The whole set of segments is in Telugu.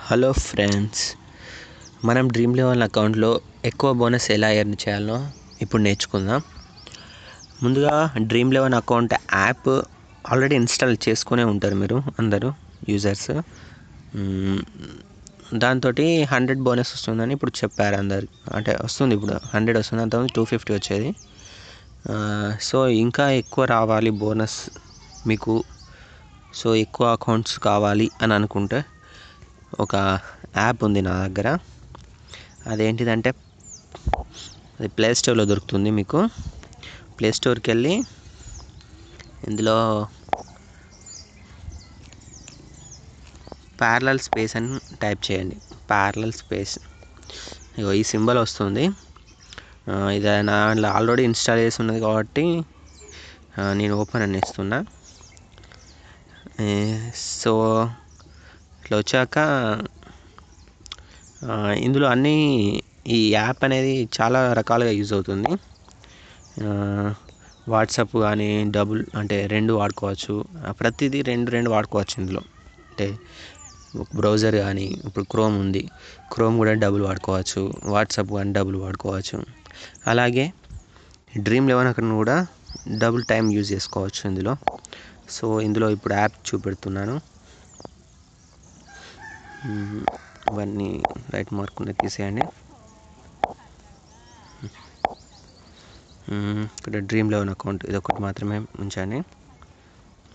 హలో ఫ్రెండ్స్, మనం డ్రీమ్ లెవెన్ అకౌంట్లో ఎక్కువ బోనస్ ఎలా ఎర్న్ చేయాలో ఇప్పుడు నేర్చుకుందాం. ముందుగా dream eleven account app already install చేసుకునే ఉంటారు మీరు అందరూ యూజర్స్. దాంతో 100 బోనస్ వస్తుందని ఇప్పుడు చెప్పారు అందరు. అంటే వస్తుంది, ఇప్పుడు 100 వస్తుంది, అంతకుముందు 250 వచ్చేది. సో ఇంకా ఎక్కువ రావాలి బోనస్ మీకు. సో ఎక్కువ అకౌంట్స్ కావాలి అని అనుకుంటే ఒక యాప్ ఉంది నా దగ్గర. అదేంటిదంటే అది ప్లే స్టోర్లో దొరుకుతుంది మీకు. ప్లే స్టోర్కి వెళ్ళి ఇందులో ప్యారలల్ స్పేస్ అని టైప్ చేయండి. ప్యారలల్ స్పేస్, ఇగో ఈ సింబల్ వస్తుంది. ఇది నా దాంట్లో ఆల్రెడీ ఇన్స్టాల్ చేసి ఉన్నది కాబట్టి నేను ఓపెన్ అని ఇస్తున్నా. సో ఇట్లా వచ్చాక ఇందులో అన్నీ ఈ యాప్ అనేది చాలా రకాలుగా యూజ్ అవుతుంది. వాట్సాప్ కానీ డబుల్ అంటే 2 వాడుకోవచ్చు, ప్రతిదీ రెండు వాడుకోవచ్చు ఇందులో. అంటే బ్రౌజర్ కానీ ఇప్పుడు క్రోమ్ ఉంది, క్రోమ్ కూడా డబుల్ వాడుకోవచ్చు. వాట్సాప్ కానీ డబుల్ వాడుకోవచ్చు. అలాగే డ్రీమ్ లెవెన్ అకౌంట్ కూడా డబుల్ టైం యూజ్ చేసుకోవచ్చు ఇందులో. సో ఇందులో ఇప్పుడు యాప్ చూపెడుతున్నాను. ఇవన్నీ రైట్ మార్క్ ఉన్నది తీసేయండి. ఇక్కడ డ్రీమ్ లెవెన్ అకౌంట్ ఇది ఒకటి మాత్రమే ఉంచండి,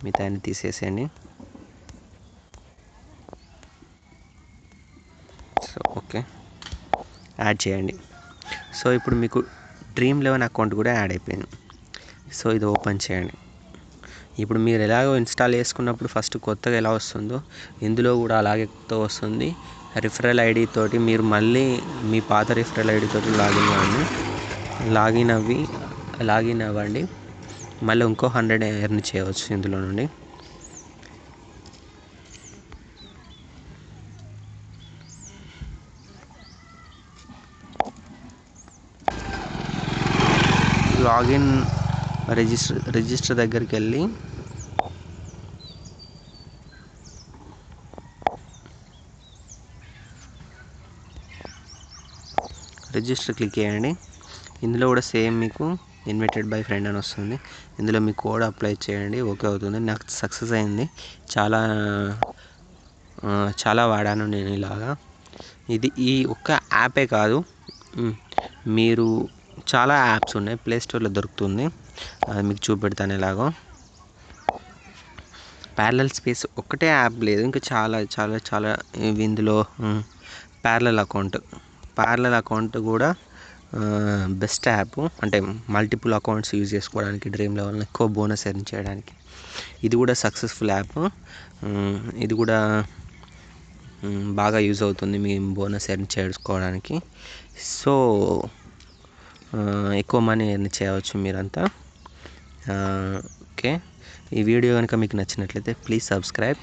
మిగతా అన్ని తీసేసేయండి. సో ఓకే, యాడ్ చేయండి. సో ఇప్పుడు మీకు డ్రీమ్ లెవెన్ అకౌంట్ కూడా యాడ్ అయిపోయింది. సో ఇది ఓపెన్ చేయండి. ఇప్పుడు మీరు ఎలాగో ఇన్స్టాల్ చేసుకున్నప్పుడు ఫస్ట్ కొత్తగా ఎలా వస్తుందో ఇందులో కూడా అలాగే కొత్తగా వస్తుంది. రిఫరల్ ఐడి తోటి మీరు మళ్ళీ మీ పాత రిఫరల్ ఐడి తోటి లాగిన్ అవ్వండి. మళ్ళీ ఇంకో 100 ఎర్న్ చేయవచ్చు ఇందులో నుండి. లాగిన్ రిజిస్టర్ దగ్గరికి వెళ్ళి రిజిస్టర్ క్లిక్ చేయండి. ఇందులో కూడా సేమ్ మీకు ఇన్వైటెడ్ బై ఫ్రెండ్ అని వస్తుంది. ఇందులో మీ కోడ్ అప్లై చేయండి, ఓకే అవుతుంది. నాకు సక్సెస్ అయింది. చాలా వాడాను నేను ఇలాగా. ఇది ఈ ఒక్క యాపే కాదు, మీరు చాలా యాప్స్ ఉన్నాయి, ప్లే స్టోర్లో దొరుకుతుంది. అది మీకు చూపెడతాను ఎలాగో. ప్యారలల్ స్పేస్ ఒక్కటే యాప్ లేదు, ఇంకా చాలా చాలా చాలా ఇందులో. ప్యారలల్ అకౌంట్ కూడా బెస్ట్ యాప్. అంటే మల్టిపుల్ అకౌంట్స్ యూజ్ చేసుకోవడానికి, డ్రీమ్ లెవెల్లో ఎక్కువ బోనస్ ఎర్న్ చేయడానికి ఇది కూడా సక్సెస్ఫుల్ యాప్. ఇది కూడా బాగా యూజ్ అవుతుంది మీ బోనస్ ఎర్న్ చేసుకోవడానికి. సో ఎక్కువ మనీ ఎర్న్ చేయవచ్చు మీరంతా. ఓకే, ఈ వీడియో కనుక మీకు నచ్చినట్లయితే ప్లీజ్ సబ్స్క్రైబ్.